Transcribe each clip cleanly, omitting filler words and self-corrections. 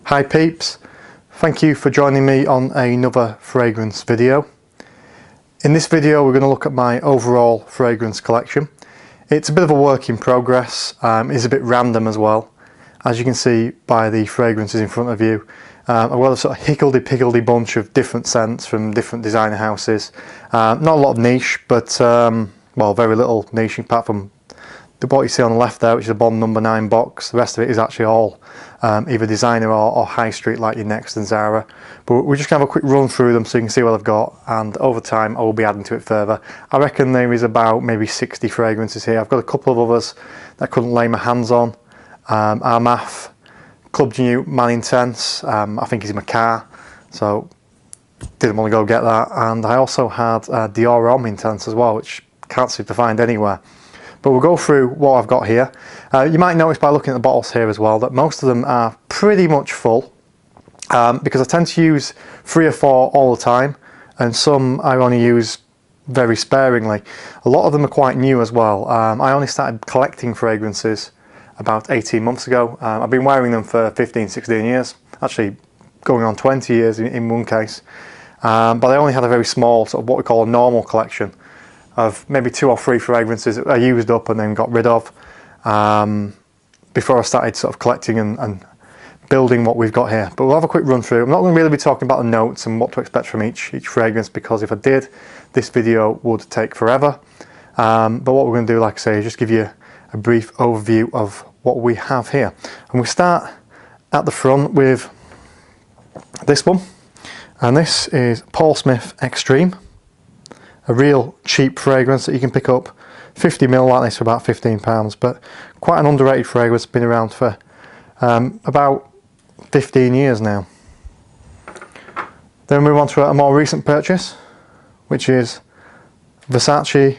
Hi peeps, thank you for joining me on another fragrance video. In this video we're going to look at my overall fragrance collection. It's a bit of a work in progress, it's a bit random as well. As you can see by the fragrances in front of you, I've got a sort of higgledy-piggledy bunch of different scents from different designer houses. Not a lot of niche, but well, very little niche apart from what you see on the left there, which is a Bond number 9 box. The rest of it is actually all either designer or high street, like your Next and Zara. But we're just going to have a quick run through them so you can see what I've got, and over time I will be adding to it further. I reckon there is about maybe 60 fragrances here. I've got a couple of others that I couldn't lay my hands on. Armaf, Club New Man Intense, I think he's in my car, so didn't want to go get that. And I also had Dior Homme Intense as well, which can't seem to find anywhere. But we'll go through what I've got here. You might notice by looking at the bottles here as well that most of them are pretty much full, because I tend to use 3 or 4 all the time, and some I only use very sparingly. A lot of them are quite new as well. I only started collecting fragrances about 18 months ago. I've been wearing them for 15, 16 years, actually going on 20 years in one case. But I only had a very small, sort of what we call a normal collection of maybe 2 or 3 fragrances that I used up and then got rid of before I started sort of collecting and building what we've got here. But we'll have a quick run through. I'm not going to really be talking about the notes and what to expect from each fragrance, because if I did, this video would take forever. But what we're going to do, like I say, is just give you a brief overview of what we have here. And we start at the front with this one, and this is Paul Smith Extreme. A real cheap fragrance that you can pick up 50ml like this for about £15, but quite an underrated fragrance, been around for about 15 years now. Then we move on to a more recent purchase, which is Versace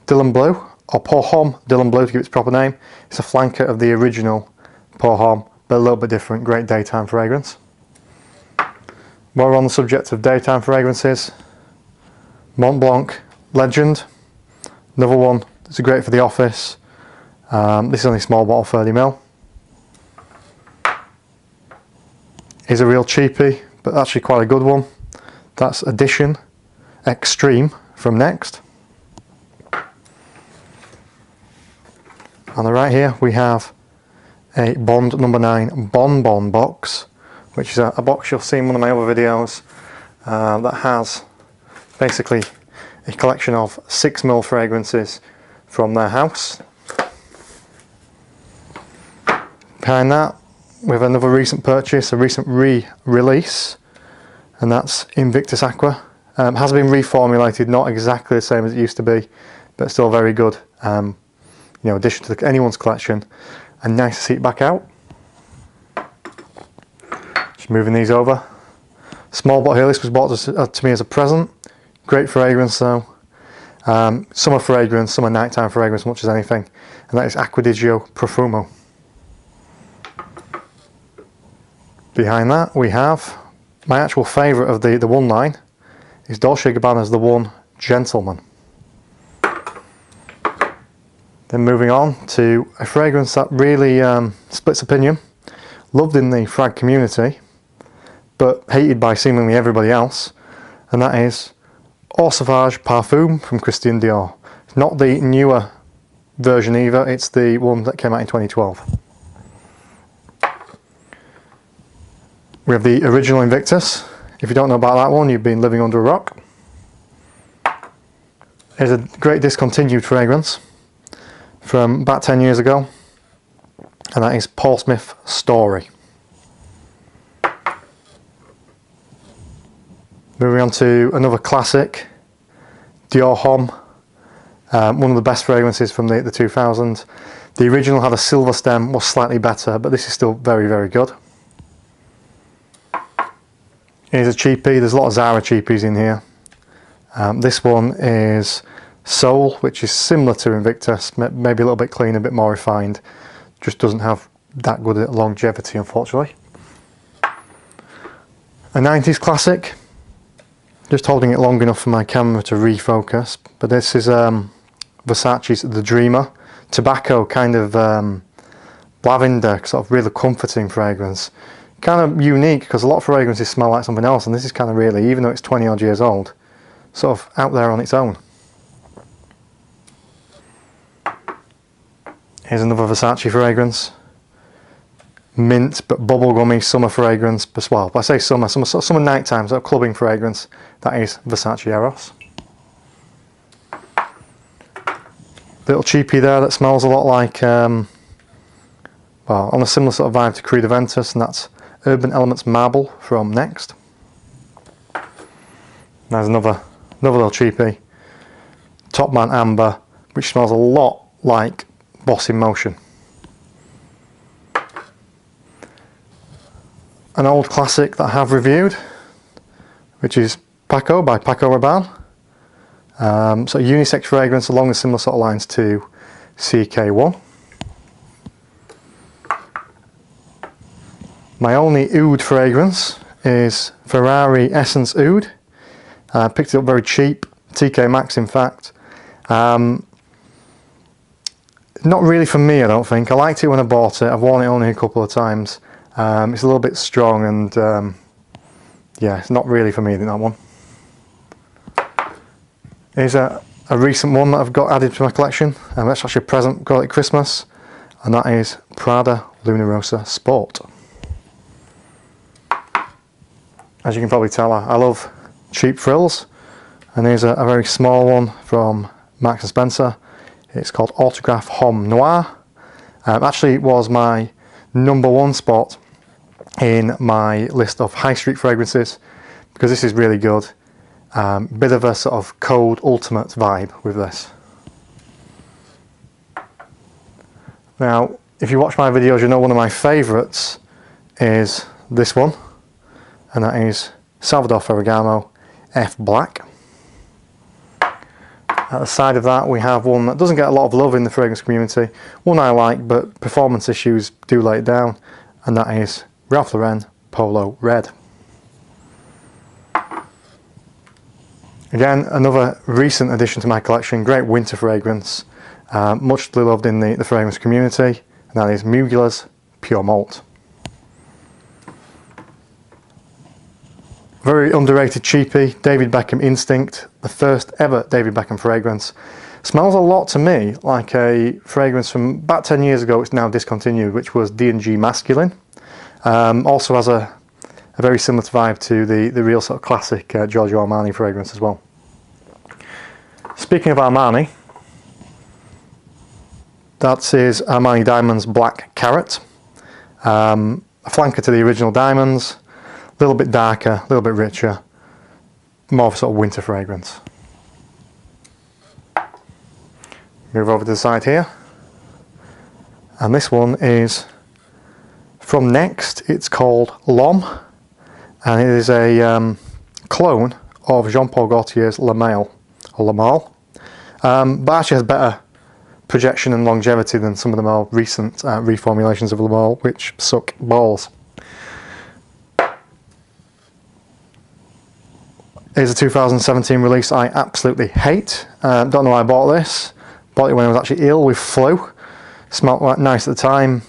Dylan Blue, or Pour Homme Dylan Blue to give its proper name. It's a flanker of the original Pour Homme, but a little bit different. Great daytime fragrance. While we're on the subject of daytime fragrances, Mont Blanc Legend, another one that's great for the office. This is only a small bottle, 30ml. Is a real cheapie, but actually quite a good one. That's Edition Extreme from Next. On the right here we have a Bond number 9 Bonbon box, which is a box you'll see in one of my other videos that has basically a collection of 6ml fragrances from their house. Behind that we have another recent purchase, a recent re-release, and that's Invictus Aqua. Has been reformulated, not exactly the same as it used to be, but still very good. You know, addition to anyone's collection, and nice to see it back out. Just moving these over. Small bottle here, this was bought to me as a present. Great fragrance though. Summer fragrance, summer nighttime fragrance, much as anything, and that is Acqua di Gio Profumo. Behind that we have my actual favourite of the one line, is Dolce & Gabbana's The One Gentleman. Then moving on to a fragrance that really splits opinion, loved in the frag community, but hated by seemingly everybody else, and that is Eau Sauvage Parfum from Christian Dior. It's not the newer version either, it's the one that came out in 2012. We have the original Invictus. If you don't know about that one, you've been living under a rock. It's a great discontinued fragrance from about 10 years ago, and that is Paul Smith Story. Moving on to another classic, Dior Homme, one of the best fragrances from the 2000s. The original had a silver stem, was slightly better, but this is still very, very good. Here's a cheapie, there's a lot of Zara cheapies in here. This one is Soul, which is similar to Invictus, maybe a little bit cleaner, a bit more refined. Just doesn't have that good longevity, unfortunately. A 90s classic. Just holding it long enough for my camera to refocus, but this is Versace's The Dreamer. Tobacco kind of lavender, sort of really comforting fragrance. kind of unique because a lot of fragrances smell like something else, and this is kind of really, even though it's 20 odd years old, sort of out there on its own. Here's another Versace fragrance. Mint but bubblegummy summer fragrance. Well, I say summer nighttime, so clubbing fragrance. That is Versace Eros. Little cheapie there that smells a lot like, well, on a similar sort of vibe to Creed Aventus, and that's Urban Elements Marble from Next. There's another little cheapie. Top Man Amber, which smells a lot like Boss in Motion. An old classic that I have reviewed, which is Paco by Paco Rabanne. So a unisex fragrance along the similar sort of lines to CK1. My only oud fragrance is Ferrari Essence Oud. I picked it up very cheap, TK Maxx in fact. Not really for me, I don't think. I liked it when I bought it. I've worn it only a couple of times. It's a little bit strong, and yeah, it's not really for me, that one. Here's a recent one that I've got added to my collection. That's actually a present, got it at Christmas, and that is Prada Luna Rossa Sport. As you can probably tell, I love cheap frills, and here's a very small one from Marks & Spencer. It's called Autograph Homme Noir. Actually, it was my #1 spot in my list of high street fragrances, because this is really good. Bit of a sort of cold ultimate vibe with this. Now, if you watch my videos, you know one of my favourites is this one, and that is Salvador Ferragamo F Black. At the side of that, we have one that doesn't get a lot of love in the fragrance community, one I like, but performance issues do let it down, and that is Ralph Lauren Polo Red. Again, another recent addition to my collection, great winter fragrance, much loved in the fragrance community, and that is Mugler's Pure Malt. Very underrated cheapie, David Beckham Instinct, the first ever David Beckham fragrance. Smells a lot to me like a fragrance from about 10 years ago, it's now discontinued, which was D&G Masculine. Also has a very similar vibe to the real sort of classic Giorgio Armani fragrance as well. Speaking of Armani, that is Armani Diamonds Black Carrot. A flanker to the original Diamonds. A little bit darker, a little bit richer, more of a sort of winter fragrance. Move over to the side here, and this one is from Next. It's called L'Homme, and it is a clone of Jean-Paul Gaultier's Le Male, or Le Male, but actually has better projection and longevity than some of the more recent reformulations of Le Male, which suck balls. Here's a 2017 release I absolutely hate. Don't know why I bought this. Bought it when I was actually ill with flu. Smelled like nice at the time.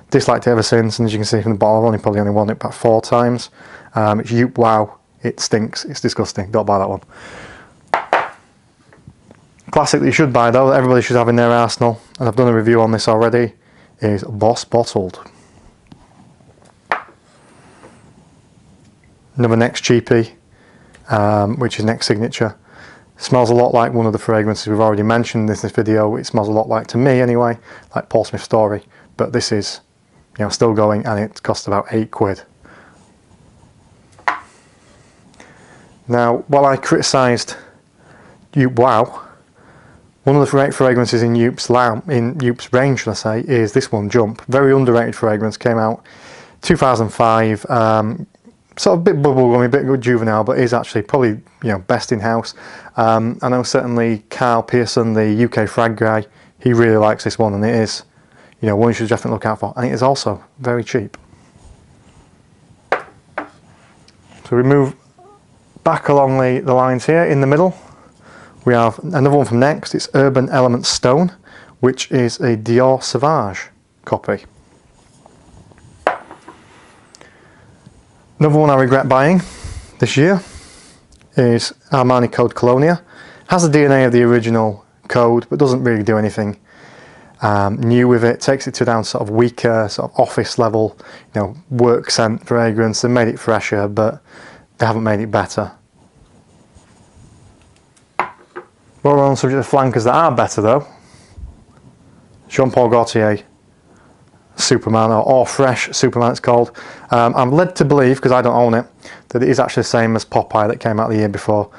Disliked it ever since, and as you can see from the bottle, I've probably only worn it about 4 times. It's Youp Wow. It stinks. It's disgusting. Don't buy that one. Classic that you should buy though, that everybody should have in their arsenal, and I've done a review on this already, is Boss Bottled. Another Next cheapie. Which is Next Signature. Smells a lot like one of the fragrances we've already mentioned in this video. It smells a lot like, to me anyway, like Paul Smith Story, but this is, you know, still going, and it costs about £8. Now, while I criticised Youp Wow, one of the great fragrances in Youp's range, should I say, is this one, Jump. Very underrated fragrance, came out 2005. Sort of a bit bubblegummy, a bit juvenile, but is actually probably, you know, best in house. I know certainly Carl Pearson, the UK frag guy, he really likes this one, and it is, you know, one you should definitely look out for. And it is also very cheap. So we move back along the lines here. In the middle, we have another one from Next. It's Urban Elements Stone, which is a Dior Sauvage copy. Another one I regret buying this year is Armani Code Colonia. Has the DNA of the original code, but doesn't really do anything new with it. Takes it to down sort of weaker, sort of office level, you know, work scent fragrance. They made it fresher, but they haven't made it better. While we're on the subject of flankers that are better though, Jean Paul Gaultier Superman, or Fresh Superman it's called. I'm led to believe, because I don't own it, that it is actually the same as Popeye that came out the year before.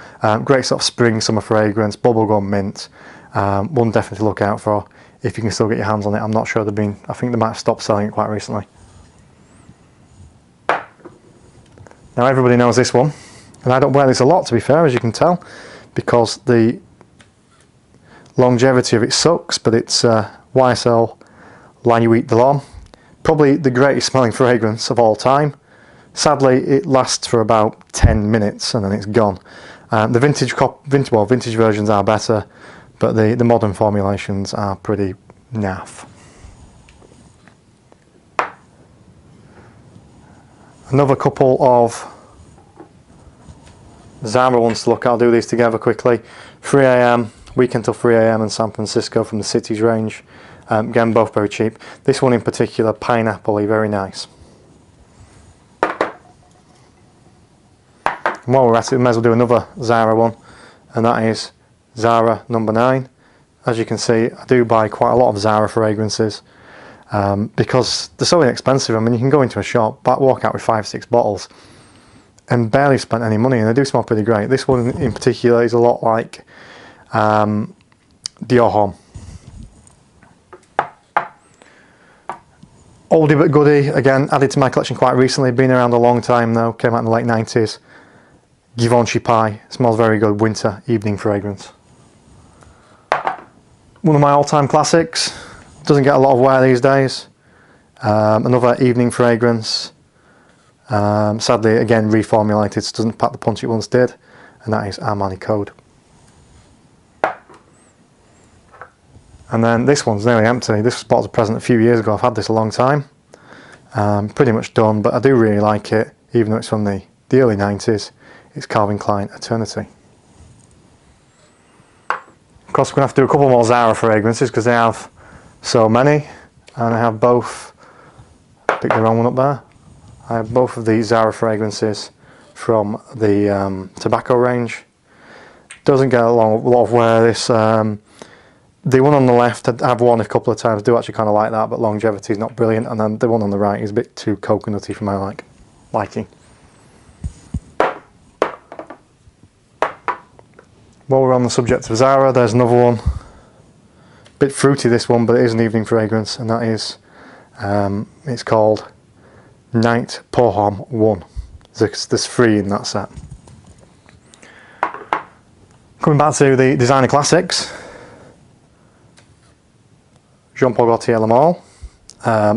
Great sort of spring summer fragrance, bubblegum mint. One definitely to look out for if you can still get your hands on it. I'm not sure I think they might have stopped selling it quite recently. Now everybody knows this one, and I don't wear this a lot to be fair, as you can tell, because the longevity of it sucks, but it's YSL La Nuit de l'Homme, probably the greatest smelling fragrance of all time. Sadly, it lasts for about 10 minutes and then it's gone. The vintage versions are better, but the modern formulations are pretty naff. Another couple of Zara ones to look at. I'll do these together quickly. 3 AM, Weekend Till 3 AM in San Francisco from the Cities range. Again, both very cheap. This one in particular, pineapple-y, very nice. And while we're at it, we may as well do another Zara one, and that is Zara number 9. As you can see, I do buy quite a lot of Zara fragrances because they're so inexpensive. I mean, you can go into a shop, walk out with 5-6 bottles, and barely spent any money, and they do smell pretty great. This one in particular is a lot like Dior Homme. Oldie but goodie, again added to my collection quite recently, been around a long time though, came out in the late 90s. Givenchy Pie, smells very good, winter evening fragrance. One of my all-time classics, doesn't get a lot of wear these days. Another evening fragrance, sadly again reformulated, so doesn't pack the punch it once did, and that is Armani Code. And then this one's nearly empty. This was bought as a present a few years ago. I've had this a long time. Pretty much done, but I do really like it, even though it's from the early 90s. It's Calvin Klein Eternity. Of course, we're going to have to do a couple more Zara fragrances because they have so many. And I have both, pick the wrong one up there. I have both of these Zara fragrances from the tobacco range. Doesn't get a lot of wear, this. The one on the left I've worn a couple of times, do actually kind of like that, but longevity is not brilliant, and then the one on the right is a bit too coconutty for my liking. While we're on the subject of Zara, there's another one. Bit fruity this one, but it is an evening fragrance, and that is, it's called Night Pour Homme 1. There's 3 in that set. Coming back to the designer classics. Jean Paul Gaultier Le Male,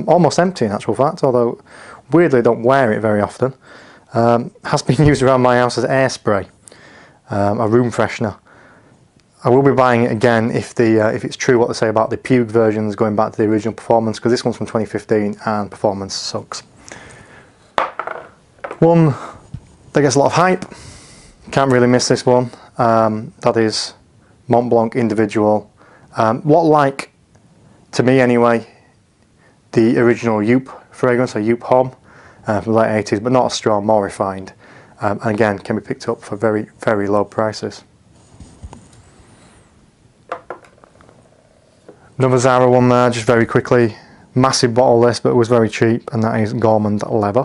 almost empty in actual fact, although weirdly I don't wear it very often. Has been used around my house as air spray, a room freshener. I will be buying it again if it's true what they say about the Pugue versions going back to the original performance, because this one's from 2015 and performance sucks. One that gets a lot of hype, can't really miss this one, that is Mont Blanc Individual. What like, to me anyway, the original Youp fragrance, or Youp Homme from the late 80s, but not as strong, more refined. And again, can be picked up for very, very low prices. Another Zara one there, just very quickly. Massive bottle this, but it was very cheap, and that is Gourmand Leather.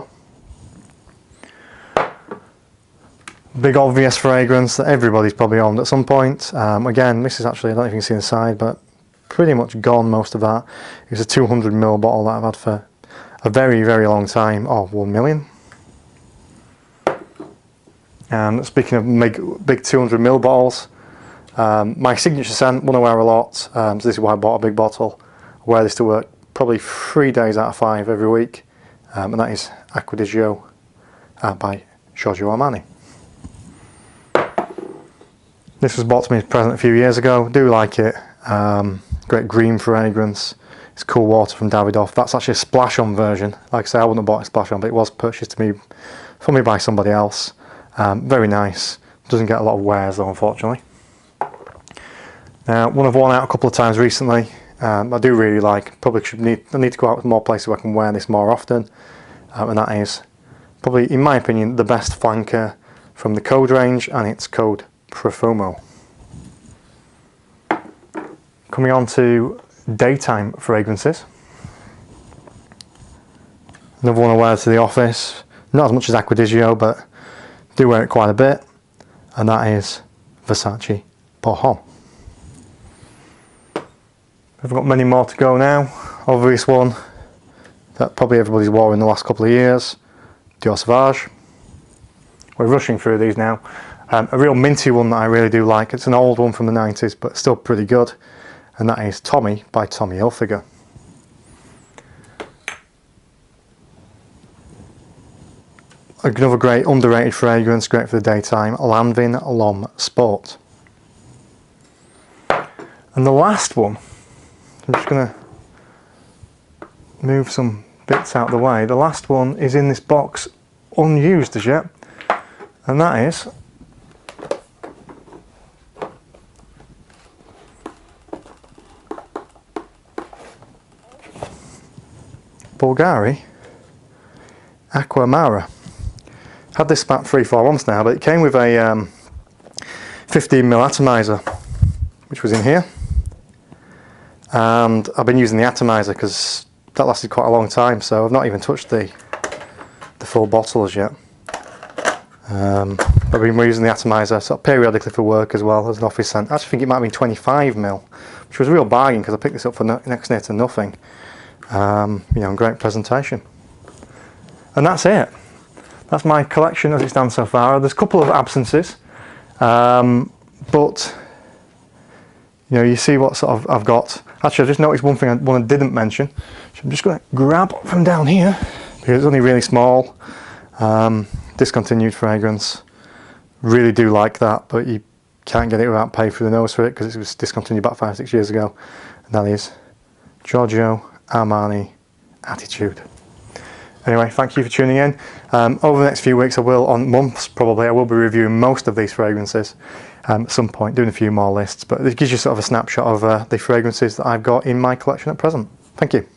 Big obvious fragrance that everybody's probably owned at some point. Again, this is actually, I don't know if you can see the side, but pretty much gone, most of that. It was a 200ml bottle that I've had for a very, very long time. Oh, 1 million. And speaking of big 200ml bottles, my signature scent, one I wear a lot, so this is why I bought a big bottle. I wear this to work probably 3 days out of 5 every week, and that is Acqua di Gio by Giorgio Armani. This was bought to me as a present a few years ago. Do like it. Great green fragrance. It's Cool Water from Davidoff. That's actually a splash-on version. Like I say, I wouldn't have bought a splash-on, but it was purchased for me by somebody else. Very nice. Doesn't get a lot of wears though, unfortunately. Now, one I've worn out a couple of times recently. I do really like. I need to go out with more places where I can wear this more often. And that is probably, in my opinion, the best flanker from the Code range, and it's code Profumo. Coming on to daytime fragrances. Another one I wear to the office, not as much as Acquadigio, but do wear it quite a bit, and that is Versace Pour Homme. We've got many more to go now. Obvious one that probably everybody's worn in the last couple of years, Dior Sauvage. We're rushing through these now. A real minty one that I really do like. It's an old one from the 90s, but still pretty good, and that is Tommy by Tommy Hilfiger. Another great underrated fragrance, great for the daytime, Lanvin L'Homme Sport. And the last one, I'm just going to move some bits out of the way. The last one is in this box, unused as yet, and that is Bulgari Aqua Mara. Had this about 3-4 months now, but it came with a 15mm atomizer, which was in here, and I've been using the atomizer because that lasted quite a long time, so I've not even touched the full bottle as yet. I've been using the atomizer sort of periodically for work as well as an office scent. I actually think it might have been 25mm, which was a real bargain because I picked this up for next near to nothing. You know, great presentation. And that's it. That's my collection as it stands so far. There's a couple of absences, but you know, you see what sort of I've got. Actually, I just noticed one thing I didn't mention. So I'm just going to grab from down here because it's only really small. Discontinued fragrance. Really do like that, but you can't get it without paying through the nose for it because it was discontinued about 5-6 years ago. And that is Giorgio Armani Attitude. Anyway, thank you for tuning in. Over the next few weeks, months probably, I will be reviewing most of these fragrances at some point, doing a few more lists, but it gives you sort of a snapshot of the fragrances that I've got in my collection at present. Thank you.